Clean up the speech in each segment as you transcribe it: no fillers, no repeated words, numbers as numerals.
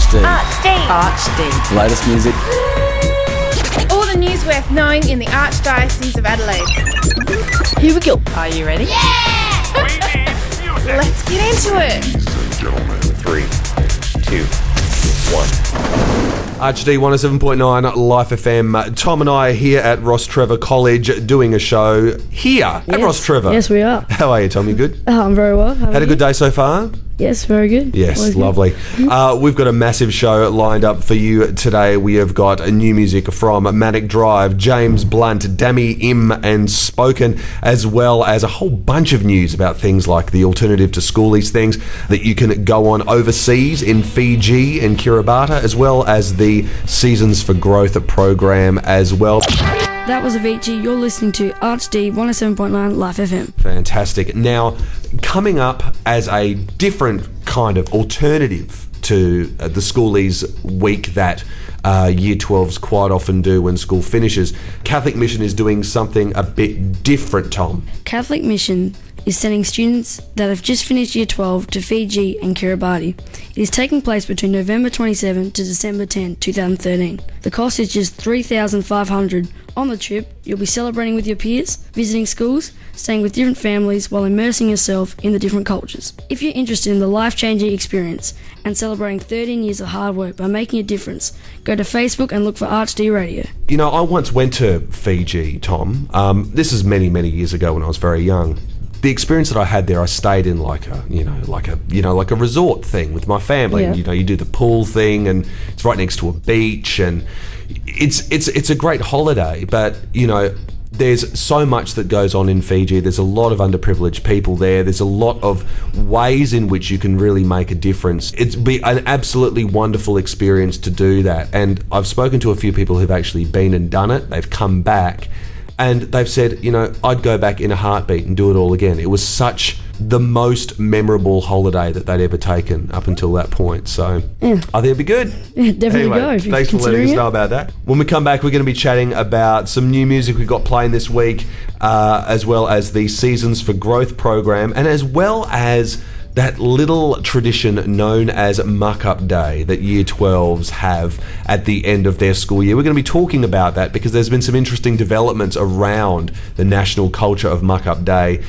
Archd. Archd. Latest music. All the news worth knowing in the Archdiocese of Adelaide. Here we go. Are you ready? Yeah! Let's get into it. Gentlemen, 3, 2, 1. Archd 107.9 Life FM. Tom and I are here at Rostrevor College doing a show here at Rostrevor. Yes, we are. How are you, Tom? You good? I'm very well. How Had a good day so far? Yes, very good. Yes, Always lovely. We've got a massive show lined up for you today. We have got a new music from Manic Drive, James Blunt, Dammy Im and Spoken, as well as a whole bunch of news about things like the alternative to schoolies things that you can go on overseas in Fiji and Kiribati, as well as the Seasons for Growth program as well. That was Avicii. You're listening to Archd 107.9 Life FM. Fantastic. Now, coming up as a different kind of alternative to the schoolies week that Year 12s quite often do when school finishes, Catholic Mission is doing something a bit different, Tom. Catholic Mission is sending students that have just finished Year 12 to Fiji and Kiribati. It is taking place between November 27 to December 10, 2013. The cost is just $3,500. On the trip, you'll be celebrating with your peers, visiting schools, staying with different families while immersing yourself in the different cultures. If you're interested in the life-changing experience and celebrating 13 years of hard work by making a difference, go to Facebook and look for Archd Radio. You know, I once went to Fiji, Tom. This is many, many years ago when I was very young. The experience that I had there, I stayed in like a resort thing with my family. Yeah. And, you do the pool thing, and it's right next to a beach, and it's a great holiday. But there's so much that goes on in Fiji. There's a lot of underprivileged people there. There's a lot of ways in which you can really make a difference. It's be an absolutely wonderful experience to do that. And I've spoken to a few people who've actually been and done it. They've come back. And they've said, I'd go back in a heartbeat and do it all again. It was such the most memorable holiday that they'd ever taken up until that point. So I think it'd be good. Yeah, definitely anyway, go. If you're thanks for letting us considering know about that. When we come back, we're going to be chatting about some new music we've got playing this week, as well as the Seasons for Growth program, and as well as that little tradition known as Mockup Day that Year 12s have at the end of their school year. We're going to be talking about that because there's been some interesting developments around the national culture of Mockup Day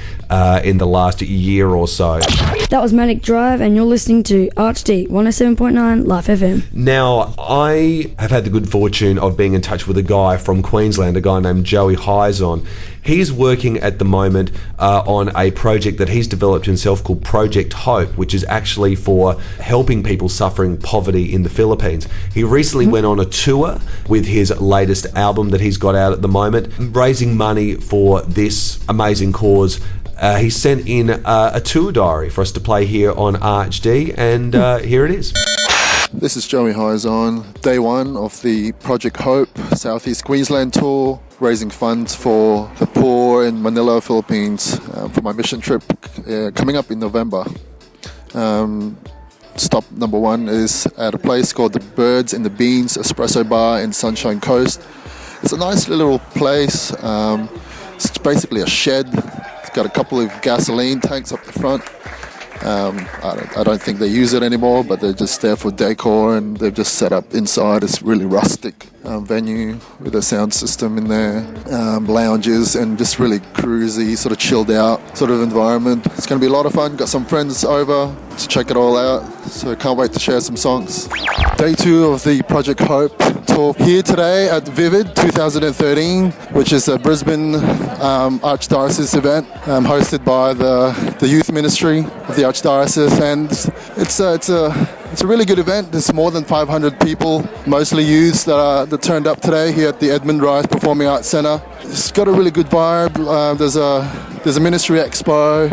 in the last year or so. That was Manic Drive, and you're listening to Archd 107.9 Life FM. Now, I have had the good fortune of being in touch with a guy from Queensland, a guy named Joey Hyzon. He's working at the moment on a project that he's developed himself called Project Hope, which is actually for helping people suffering poverty in the Philippines. He recently went on a tour with his latest album that he's got out at the moment, raising money for this amazing cause. He sent in a tour diary for us to play here on Archd, and here it is. This is Joey Hyzon, day one of the Project Hope Southeast Queensland tour, raising funds for the poor in Manila, Philippines, for my mission trip coming up in November. Stop number one is at a place called the Birds and the Beans Espresso Bar in Sunshine Coast. It's a nice little place. It's basically a shed. It's got a couple of gasoline tanks up the front. I don't think they use it anymore, but they're just there for decor, and they've just set up inside this really rustic venue with a sound system in there, lounges, and just really cruisy, sort of chilled out sort of environment. It's going to be a lot of fun. Got some friends over to check it all out, so can't wait to share some songs. Day two of the Project Hope tour here today at Vivid 2013, which is a Brisbane Archdiocese event hosted by the youth ministry of the Archdiocese, and it's a really good event. There's more than 500 people, mostly youths that turned up today here at the Edmund Rice Performing Arts Centre. It's got a really good vibe. There's a ministry expo.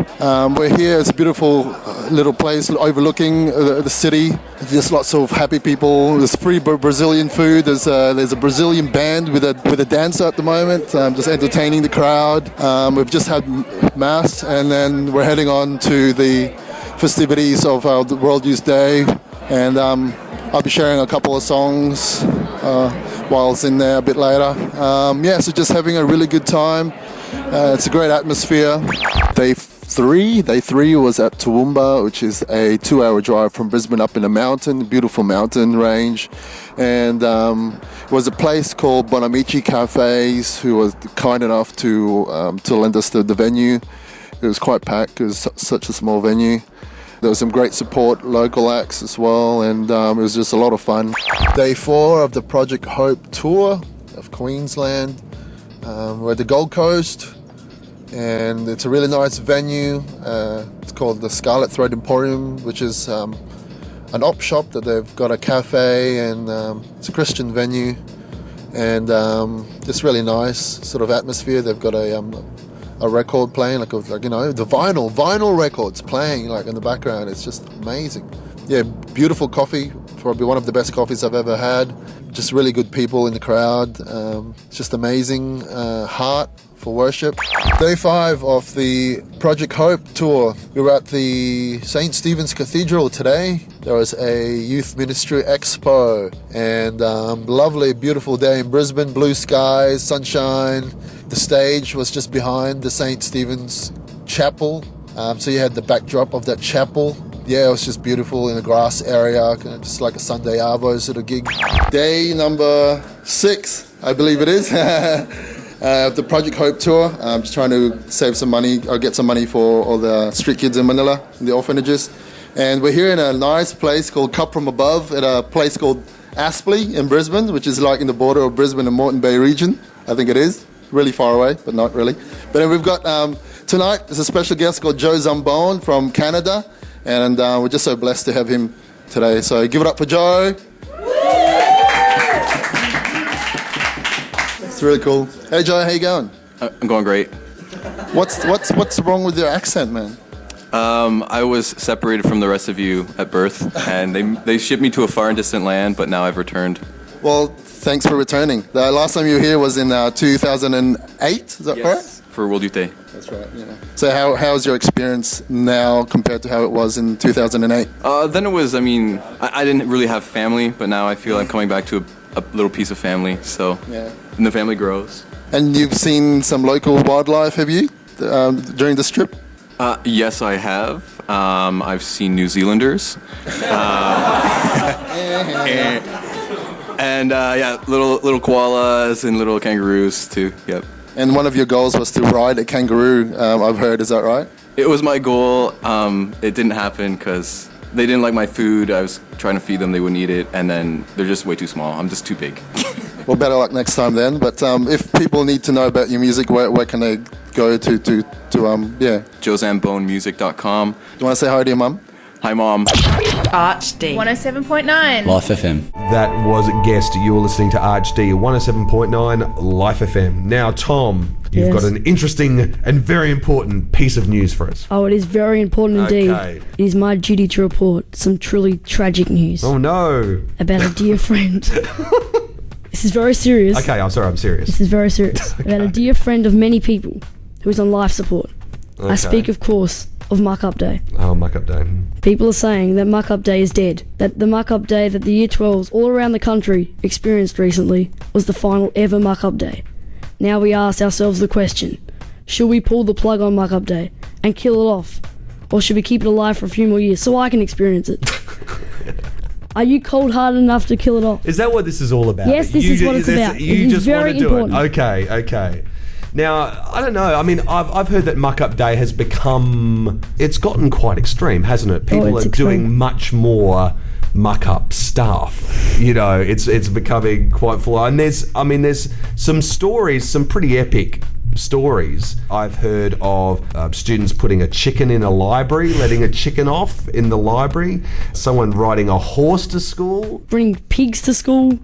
We're here. It's a beautiful little place overlooking the city. There's lots of happy people. There's free Brazilian food. There's a Brazilian band with a dancer at the moment, just entertaining the crowd. We've just had mass, and then we're heading on to the festivities of the World Youth Day, and I'll be sharing a couple of songs while it's in there a bit later. So just having a really good time. It's a great atmosphere. Day 3. Day 3 was at Toowoomba, which is a 2-hour drive from Brisbane up in a mountain, beautiful mountain range. And it was a place called Bonamici Cafes, who was kind enough to lend us the venue. It was quite packed. It was such a small venue. There was some great support, local acts as well, and it was just a lot of fun. Day 4 of the Project Hope tour of Queensland. We're at the Gold Coast, and it's a really nice venue. It's called the Scarlet Thread Emporium, which is an op shop that they've got a cafe, and it's a Christian venue, and just really nice sort of atmosphere. They've got a record playing, like you know, the vinyl records playing like in the background. It's just amazing. Yeah, beautiful coffee, probably one of the best coffees I've ever had. Just really good people in the crowd. It's just amazing heart for worship. Day 5 of the Project Hope tour. We were at the St. Stephen's Cathedral today. There was a youth ministry expo, and lovely, beautiful day in Brisbane, blue skies, sunshine. The stage was just behind the St. Stephen's Chapel, so you had the backdrop of that chapel. Yeah, it was just beautiful in the grass area, kind of just like a Sunday Arvo sort of gig. Day number 6, I believe it is, the Project Hope tour. I'm just trying to save some money, or get some money for all the street kids in Manila, in the orphanages. And we're here in a nice place called Cup From Above, at a place called Aspley in Brisbane, which is like in the border of Brisbane and Moreton Bay region. I think it is. Really far away, but not really. But then we've got, tonight, there's a special guest called Joe Zambone from Canada, and we're just so blessed to have him today. So give it up for Joe. It's really cool. Hey Joe, how you going? I'm going great. What's wrong with your accent, man? I was separated from the rest of you at birth, and they shipped me to a far and distant land, but now I've returned. Well, thanks for returning. The last time you were here was in 2008, is that correct? For World Youth Day. That's right, yeah. So how's your experience now compared to how it was in 2008? Then it was, I didn't really have family, but now I feel I'm coming back to a little piece of family, so yeah. And the family grows. And you've seen some local wildlife, have you, during this trip? Yes, I have. I've seen New Zealanders. And little koalas and little kangaroos too. Yep. And one of your goals was to ride a kangaroo, I've heard, is that right? It was my goal. It didn't happen because they didn't like my food. I was trying to feed them, they wouldn't eat it, and then they're just way too small. I'm just too big. Well, better luck next time then. But if people need to know about your music, where can they go to JoeZambonemusic.com. Do you want to say hi to your mum? Hi, Mom. Archd. 107.9. Life FM. That was a guest. You're listening to Archd 107.9 Life FM. Now, Tom, you've got an interesting and very important piece of news for us. Oh, it is very important indeed. Okay. It is my duty to report some truly tragic news Oh, no. about a dear friend. This is very serious. Okay, I'm sorry, I'm serious. This is very serious. About a dear friend of many people who is on life support. Okay. I speak, of course, of Mockup Day. Oh, Mockup Day. People are saying that Mockup Day is dead. That the Mockup Day that the Year 12s all around the country experienced recently was the final ever Mockup Day. Now we ask ourselves the question, should we pull the plug on Mockup Day and kill it off? Or should we keep it alive for a few more years so I can experience it? Are you cold-hearted enough to kill it off? Is that what this is all about? Yes, this is what it's about. You It is just very want to do important. it. Okay. Now, I don't know. I mean, I've heard that Mockup Day has become... It's gotten quite extreme, hasn't it? People it's are extreme. doing much more muck-up stuff. You know, it's becoming quite full on. There's some stories, some pretty epic stories. I've heard of students putting a chicken in a library, letting a chicken off in the library, someone riding a horse to school. Bring pigs to school.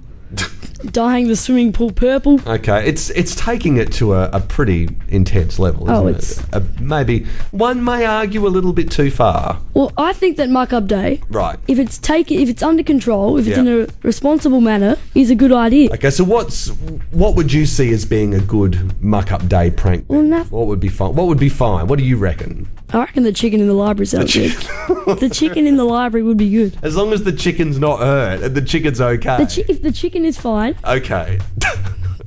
Dyeing the swimming pool purple. Okay, it's taking it to a pretty intense level, isn't it? Maybe one may argue a little bit too far. Well, I think that Mockup Day, Right. if it's under control, if it's in a responsible manner, is a good idea. Okay, so what would you see as being a good Mockup Day prank? Well, no. What would be fine? What would be fine? What do you reckon? I reckon the chicken in the library sounds good. The chicken in the library would be good. As long as the chicken's not hurt and the chicken's okay. If the chicken is fine, Okay.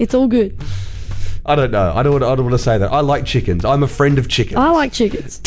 it's all good. I don't know. I don't want to say that. I like chickens. I'm a friend of chickens. I like chickens.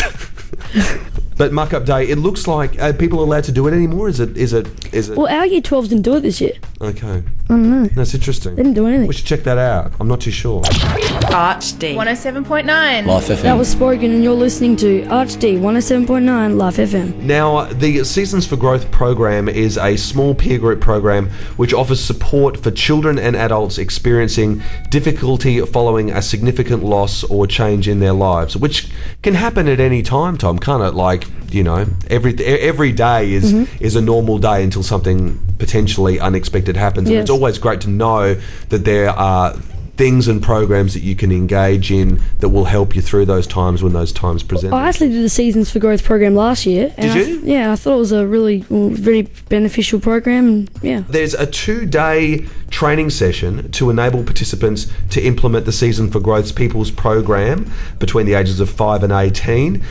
But Mockup Day, it looks like people are allowed to do it anymore. Is it? Well, our year 12s didn't do it this year. Okay. I don't know. That's interesting. They didn't do anything. We should check that out. I'm not too sure. Archd. 107.9. Life FM. That was Spoken, and you're listening to Archd 107.9 Life FM. Now, the Seasons for Growth program is a small peer group program which offers support for children and adults experiencing difficulty following a significant loss or change in their lives, which can happen at any time, Tom. Can't it? Like, you know, every day is a normal day until something potentially unexpected happens. Yes. And it's always great to know that there are things and programs that you can engage in that will help you through those times when those times present. I actually did the Seasons for Growth program last year. And Did you? I thought it was a really very beneficial program. And yeah. There's a 2-day training session to enable participants to implement the Season for Growth's People's program between the ages of 5 and 18.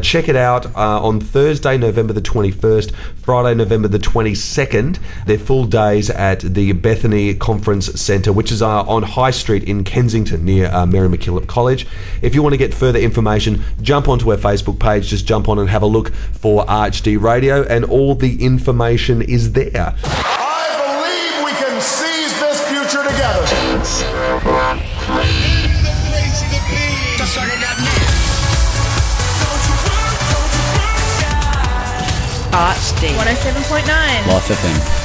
Check it out on Thursday, November the 21st, Friday, November the 22nd. They're full days at the Bethany Conference Centre, which is on High Street in Kensington near Mary MacKillop College. If you want to get further information, jump onto our Facebook page. Just jump on and have a look for Archd Radio, and all the information is there. I believe we can seize this future together. Archd. 107.9. Life FM.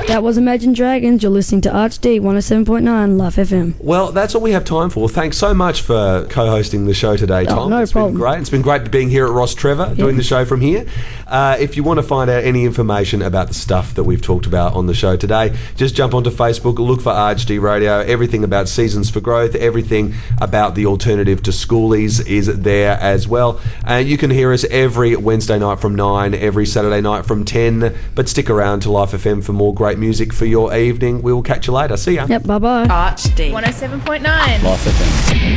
That was Imagine Dragons. You're listening to Archd 107.9 Life FM. Well, that's all we have time for. Thanks so much for co-hosting the show today, Tom. No It's problem. been great. It's been great being here at Rostrevor, doing the show from here. If you want to find out any information about the stuff that we've talked about on the show today, just jump onto Facebook, look for Archd Radio. Everything about Seasons for Growth, everything about the alternative to schoolies is there as well. You can hear us every Wednesday night from 9, every Saturday night from 10, but stick around to Life FM for more great music for your evening. We will catch you later. See ya. Yep, bye-bye. Archd. 107.9. Life FM.